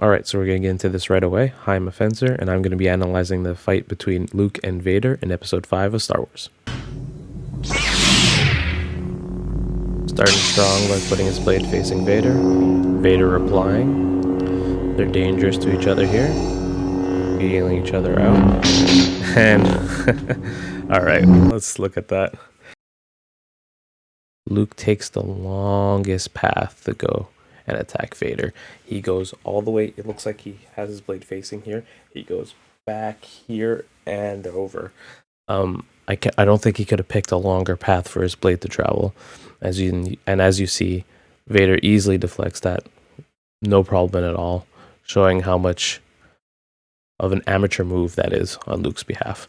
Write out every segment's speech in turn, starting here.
Alright, so we're going to get into this right away. Hi, I'm a Fencer, and I'm going to be analyzing the fight between Luke and Vader in Episode 5 of Star Wars. Starting strong by putting his blade facing Vader. Vader replying. They're dangerous to each other here. Healing each other out. And... Alright, let's look at that. Luke takes the longest path to go and attack Vader. He goes all the way, it looks like he has his blade facing here. He goes back here and over. I don't think he could have picked a longer path for his blade to travel. As you see, Vader easily deflects that. No problem at all, showing how much of an amateur move that is on Luke's behalf.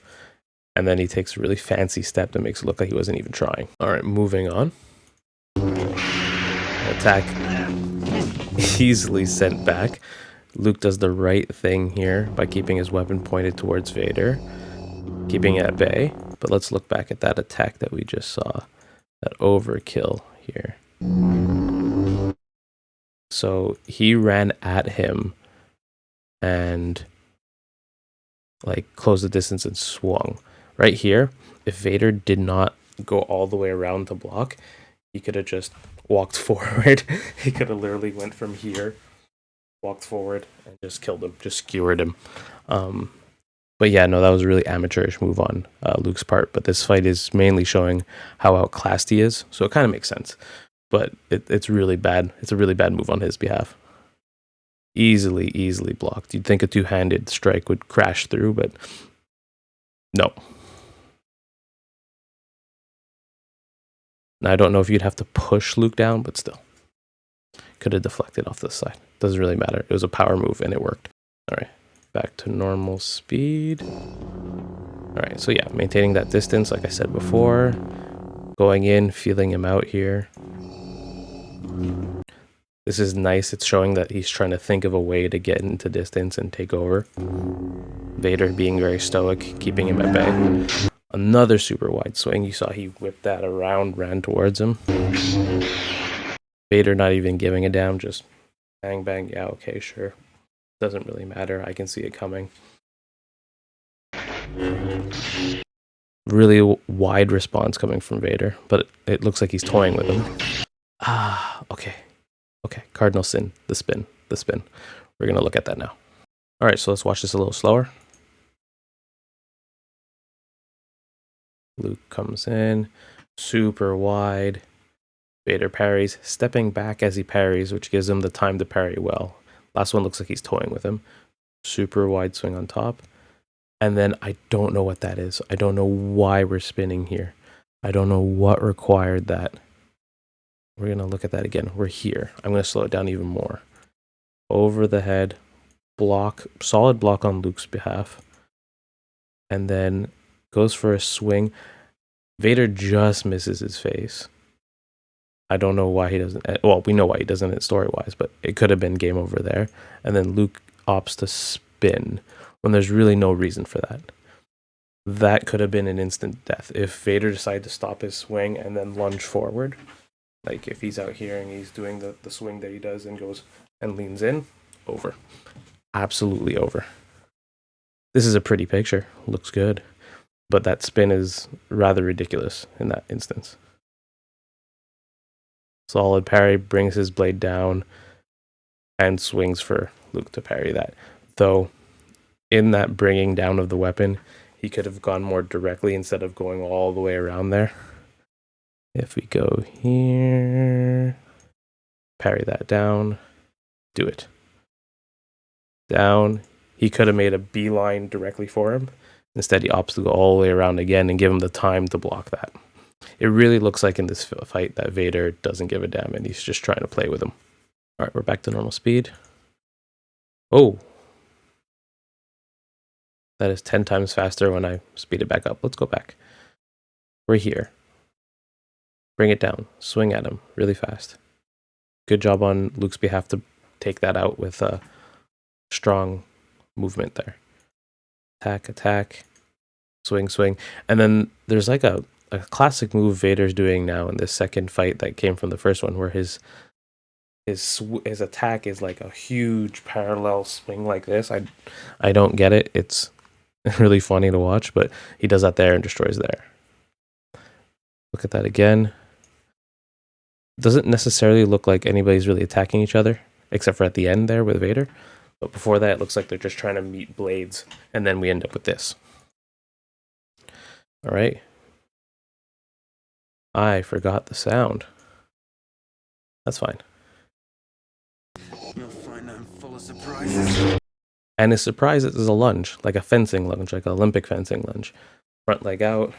And then he takes a really fancy step that makes it look like he wasn't even trying. Alright, moving on. Attack easily sent back. Luke does the right thing here by keeping his weapon pointed towards Vader, keeping it at bay. But let's look back at that attack that we just saw, that overkill here. So he ran at him and like closed the distance and swung. Right here, if Vader did not go all the way around to block, he could have just walked forward. He could have literally went from here, walked forward, and just killed him, just skewered him. But yeah, no, that was a really amateurish move on Luke's part. But this fight is mainly showing how outclassed he is, so it kind of makes sense. But it's really bad. It's a really bad move on his behalf. Easily blocked. You'd think a two-handed strike would crash through, but no. Now, I don't know if you'd have to push Luke down, but still. Could have deflected off this side. Doesn't really matter. It was a power move, and it worked. All right, back to normal speed. All right, so yeah, maintaining that distance, like I said before. Going in, feeling him out here. This is nice. It's showing that he's trying to think of a way to get into distance and take over. Vader being very stoic, keeping him at bay. Another super wide swing. You saw he whipped that around, ran towards him. Vader not even giving a damn, just bang, bang. Yeah, okay, sure. Doesn't really matter. I can see it coming. Really wide response coming from Vader, but it looks like he's toying with him. Okay. Okay, cardinal sin, the spin. We're going to look at that now. All right, so let's watch this a little slower. Luke comes in, super wide. Vader parries, stepping back as he parries, which gives him the time to parry well. Last one looks like he's toying with him. Super wide swing on top. And then I don't know what that is. I don't know why we're spinning here. I don't know what required that. We're going to look at that again. We're here. I'm going to slow it down even more. Over the head, block, solid block on Luke's behalf. And then goes for a swing. Vader just misses his face. I don't know why he doesn't. Well, we know why he doesn't it story-wise, but it could have been game over there. And then Luke opts to spin when there's really no reason for that. That could have been an instant death. If Vader decided to stop his swing and then lunge forward, like if he's out here and he's doing the swing that he does and goes and leans in, over. Absolutely over. This is a pretty picture. Looks good. But that spin is rather ridiculous in that instance. Solid parry, brings his blade down, and swings for Luke to parry that. Though, in that bringing down of the weapon, he could have gone more directly instead of going all the way around there. If we go here, parry that down, do it. Down. He could have made a beeline directly for him. Instead, he opts to go all the way around again and give him the time to block that. It really looks like in this fight that Vader doesn't give a damn and he's just trying to play with him. All right, we're back to normal speed. Oh. That is 10 times faster when I speed it back up. Let's go back. We're here. Bring it down. Swing at him really fast. Good job on Luke's behalf to take that out with a strong movement there. Attack. Swing. And then there's like a classic move Vader's doing now in this second fight that came from the first one where his his attack is like a huge parallel swing like this. I don't get it. It's really funny to watch, but he does that there and destroys there. Look at that again. Doesn't necessarily look like anybody's really attacking each other, except for at the end there with Vader. But before that, it looks like they're just trying to meet blades, and then we end up with this. All right. I forgot the sound. That's fine. You'll find I'm full of surprises. And his surprise is a lunge, like a fencing lunge, like an Olympic fencing lunge. Front leg out,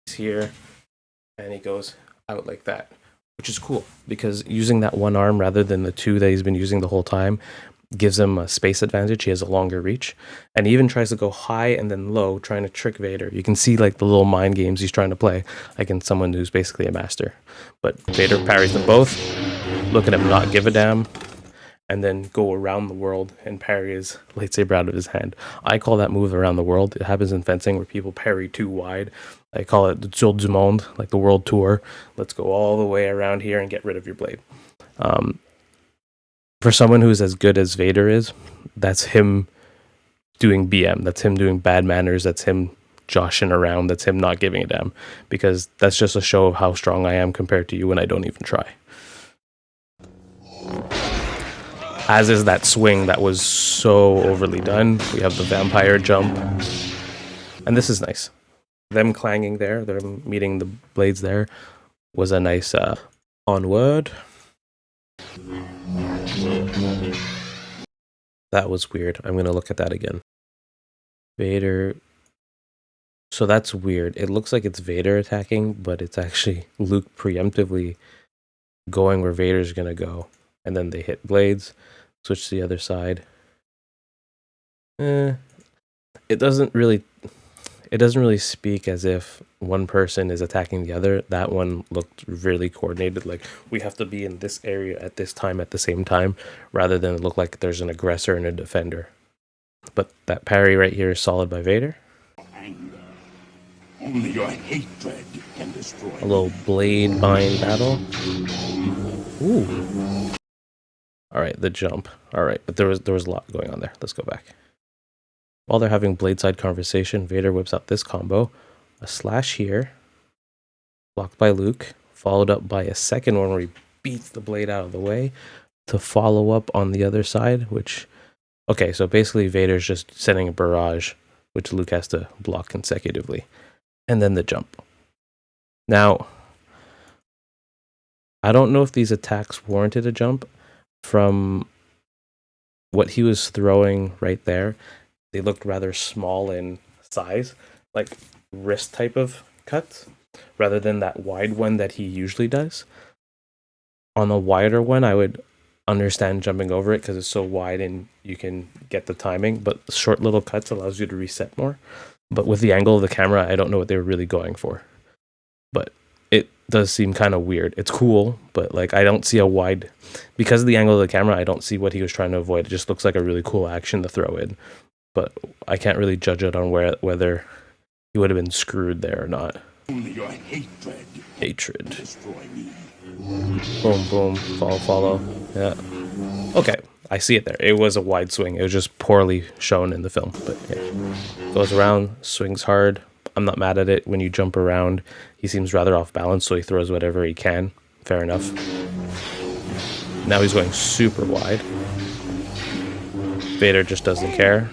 he's here, and he goes out like that, which is cool because using that one arm rather than the two that he's been using the whole time gives him a space advantage. He has a longer reach, and he even tries to go high and then low, trying to trick Vader. You can see like the little mind games he's trying to play against someone who's basically a master. But Vader parries them both. Look at him not give a damn, and then go around the world and parry his lightsaber out of his hand. I call that move around the world. It happens in fencing where people parry too wide. I call it the Tour du Monde, like the world tour. Let's go all the way around here and get rid of your blade. For someone who's as good as Vader is, that's him doing BM. That's him doing bad manners. That's him joshing around. That's him not giving a damn. Because that's just a show of how strong I am compared to you when I don't even try. As is that swing that was so overly done. We have the vampire jump. And this is nice. Them clanging there, they're meeting the blades there, was a nice onward. That was weird. I'm going to look at that again. Vader. So that's weird. It looks like it's Vader attacking, but it's actually Luke preemptively going where Vader's going to go. And then they hit blades, switch to the other side. It doesn't really speak as if one person is attacking the other. That one looked really coordinated, like we have to be in this area at this time at the same time, rather than look like there's an aggressor and a defender. But that parry right here is solid by Vader. Anger. Only your hatred can destroy A little blade bind battle. Ooh. All right, the jump. All right, but there was a lot going on there. Let's go back. While they're having bladeside conversation, Vader whips out this combo. A slash here, blocked by Luke, followed up by a second one where he beats the blade out of the way to follow up on the other side, which... Okay, so basically Vader's just sending a barrage, which Luke has to block consecutively. And then the jump. Now, I don't know if these attacks warranted a jump. From what he was throwing right there, they looked rather small in size, like wrist type of cuts, rather than that wide one that he usually does. On a wider one, I would understand jumping over it because it's so wide and you can get the timing, but short little cuts allows you to reset more. But with the angle of the camera, I don't know what they were really going for. But it does seem kind of weird. It's cool, but like I don't see a wide... Because of the angle of the camera, I don't see what he was trying to avoid. It just looks like a really cool action to throw in. But I can't really judge it on whether he would have been screwed there or not. only your hatred. Hatred. Destroy me. Boom, boom, follow. Yeah. Okay, I see it there. It was a wide swing. It was just poorly shown in the film. But yeah. Goes around, swings hard. I'm not mad at it. When you jump around, he seems rather off balance, so he throws whatever he can. Fair enough. Now he's going super wide. Vader just doesn't care.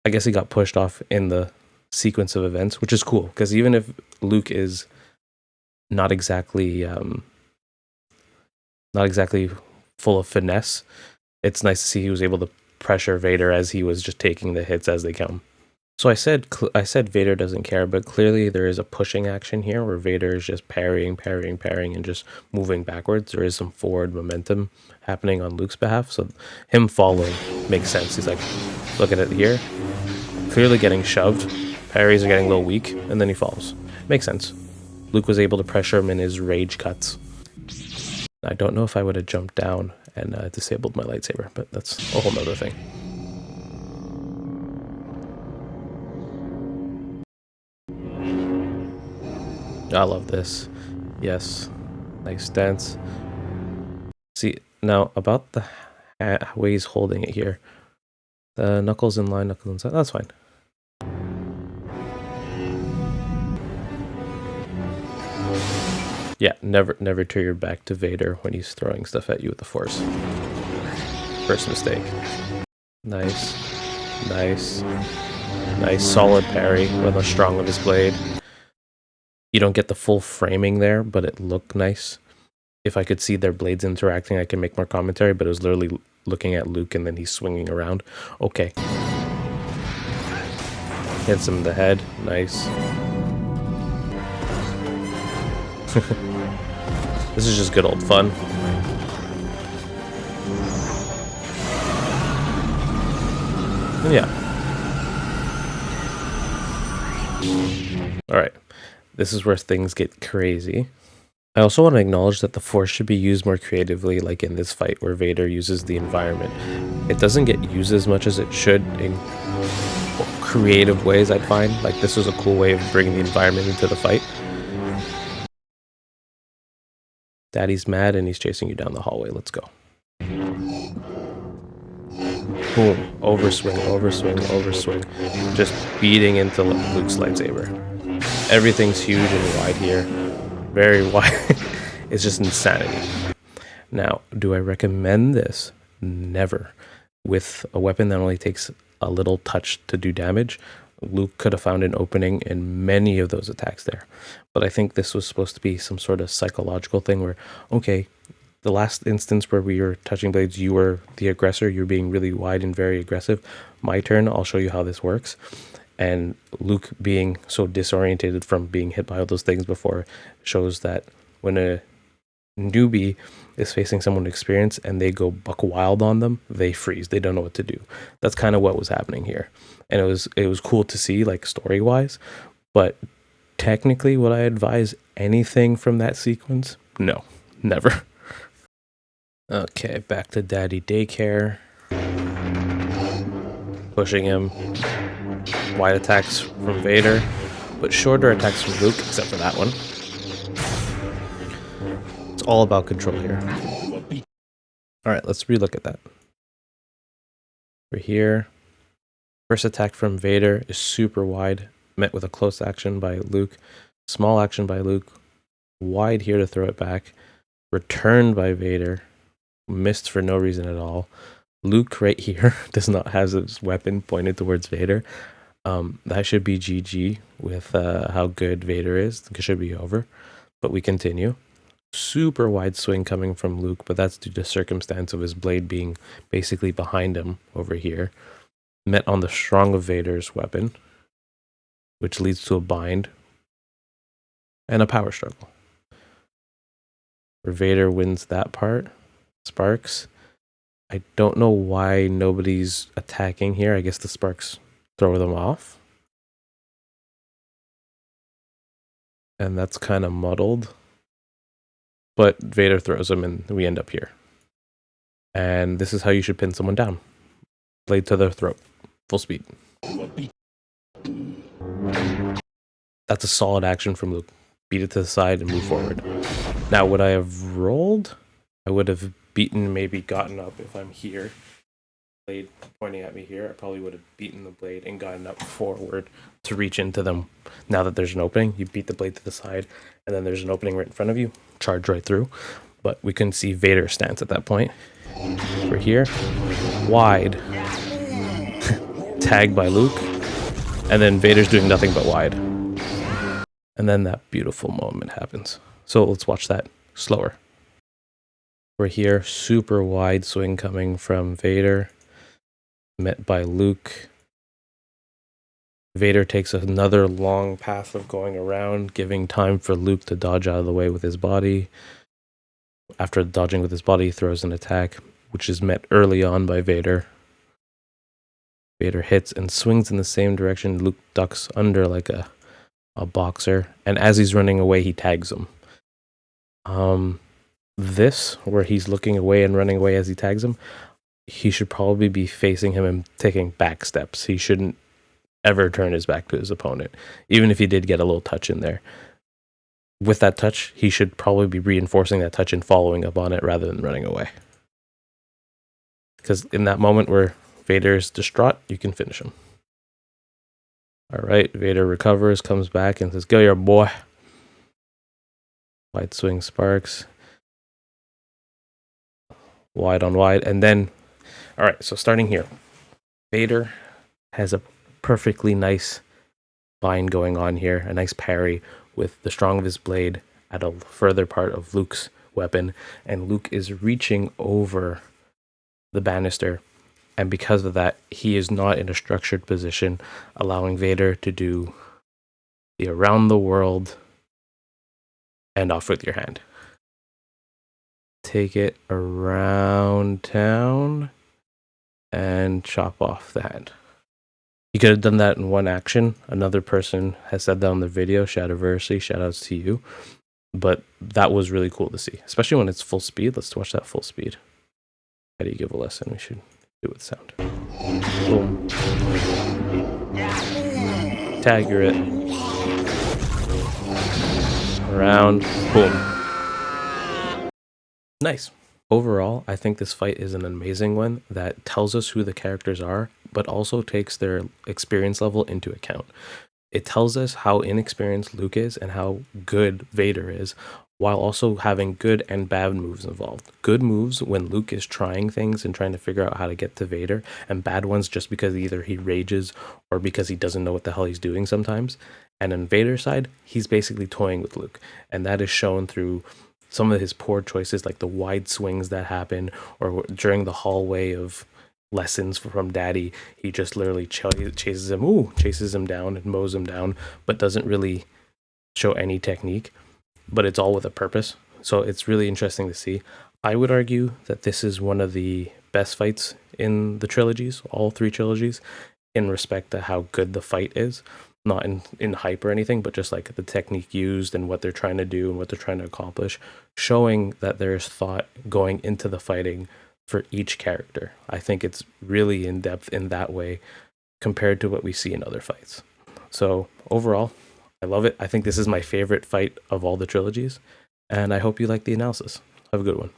I guess he got pushed off in the sequence of events, which is cool, because even if Luke is not exactly full of finesse, it's nice to see he was able to pressure Vader as he was just taking the hits as they come. So I said Vader doesn't care, but clearly there is a pushing action here where Vader is just parrying, and just moving backwards. There is some forward momentum happening on Luke's behalf, so him following makes sense. He's like, look at it here. Clearly getting shoved. Parries are getting a little weak, and then he falls. Makes sense. Luke was able to pressure him in his rage cuts. I don't know if I would have jumped down and disabled my lightsaber, but that's a whole nother thing. I love this. Yes. Nice dance. See, Now, about the way he's holding it here. The knuckles in line, knuckles inside. That's fine. Yeah, never turn your back to Vader when he's throwing stuff at you with the Force. First mistake. Nice. Nice. Nice solid parry with a strong of his blade. You don't get the full framing there, but it looked nice. If I could see their blades interacting, I can make more commentary, but it was literally looking at Luke and then he's swinging around. Okay. Hits him in the head. Nice. This is just good old fun. Yeah. Alright. This is where things get crazy. I also want to acknowledge that the Force should be used more creatively, like in this fight where Vader uses the environment. It doesn't get used as much as it should in creative ways, I'd find. Like, this was a cool way of bringing the environment into the fight. Daddy's mad and he's chasing you down the hallway. Let's go. Boom. Overswing, overswing, overswing. Just beating into Luke's lightsaber. Everything's huge and wide here. Very wide. It's just insanity. Now, do I recommend this? Never. With a weapon that only takes a little touch to do damage, Luke could have found an opening in many of those attacks there. But I think this was supposed to be some sort of psychological thing where, okay, the last instance where we were touching blades, you were the aggressor, you're being really wide and very aggressive. My turn, I'll show you how this works. And Luke being so disorientated from being hit by all those things before shows that when a newbie is facing someone experienced and they go buck wild on them, they freeze. They don't know what to do. That's kind of what was happening here. And it was cool to see, like, story-wise. But technically, would I advise anything from that sequence? No, never. Okay, back to Daddy Daycare. Pushing him. Wide attacks from Vader, but shorter attacks from Luke, except for that one. It's all about control here. Alright, let's relook at that. We're here. First attack from Vader is super wide, met with a close action by Luke. Small action by Luke. Wide here to throw it back. Returned by Vader. Missed for no reason at all. Luke right here does not have his weapon pointed towards Vader. That should be GG with how good Vader is. It should be over, but we continue. Super wide swing coming from Luke, but that's due to circumstance of his blade being basically behind him over here. Met on the strong of Vader's weapon, which leads to a bind and a power struggle. Where Vader wins that part. Sparks. I don't know why nobody's attacking here. I guess the sparks throw them off. And that's kind of muddled. But Vader throws him and we end up here. And this is how you should pin someone down. Blade to their throat. Full speed. That's a solid action from Luke. Beat it to the side and move forward. Now, would I have rolled? I would have beaten, maybe gotten up if I'm here. Blade pointing at me here, I probably would have beaten the blade and gotten up forward to reach into them. Now that there's an opening, you beat the blade to the side, and then there's an opening right in front of you, charge right through. But we couldn't see Vader's stance at that point. We're here, wide, tagged by Luke, and then Vader's doing nothing but wide. And then that beautiful moment happens. So let's watch that slower. We're here, super wide swing coming from Vader, met by Luke. Vader takes another long path of going around, giving time for Luke to dodge out of the way with his body. After dodging with his body, he throws an attack, which is met early on by Vader. Vader hits and swings in the same direction. Luke ducks under like a boxer, and as he's running away, he tags him. This, where he's looking away and running away as he tags him, he should probably be facing him and taking back steps. He shouldn't ever turn his back to his opponent, even if he did get a little touch in there. With that touch, he should probably be reinforcing that touch and following up on it rather than running away. because in that moment where Vader is distraught, you can finish him. All right, Vader recovers, comes back, and says, "Go, your boy." Wide swing sparks. Wide on wide. And then, all right, so starting here, Vader has a perfectly nice bind going on here, a nice parry with the strong of his blade at a further part of Luke's weapon. And Luke is reaching over the banister. And because of that, he is not in a structured position, allowing Vader to do the around the world and off with your hand. Take it around town and chop off the hand. You could have done that in one action. Another person has said that on the video. Shadowversity, shout outs to you. But that was really cool to see, especially when it's full speed. Let's watch that full speed. How do you give a lesson? We should do it with sound. Boom. Tagger it. Around. Boom. Nice. Overall, I think this fight is an amazing one that tells us who the characters are, but also takes their experience level into account. It tells us how inexperienced Luke is and how good Vader is, while also having good and bad moves involved. Good moves when Luke is trying things and trying to figure out how to get to Vader, and bad ones just because either he rages or because he doesn't know what the hell he's doing sometimes. And on Vader's side, he's basically toying with Luke, and that is shown through some of his poor choices, like the wide swings that happen, or during the hallway of lessons from Daddy, he just literally chases him down and mows him down, but doesn't really show any technique. But it's all with a purpose, so it's really interesting to see. I would argue that this is one of the best fights in the trilogies, all three trilogies, in respect to how good the fight is. Not in hype or anything, but just like the technique used and what they're trying to do and what they're trying to accomplish, showing that there's thought going into the fighting for each character. I think it's really in depth in that way compared to what we see in other fights. So overall, I love it. I think this is my favorite fight of all the trilogies, and I hope you like the analysis. Have a good one.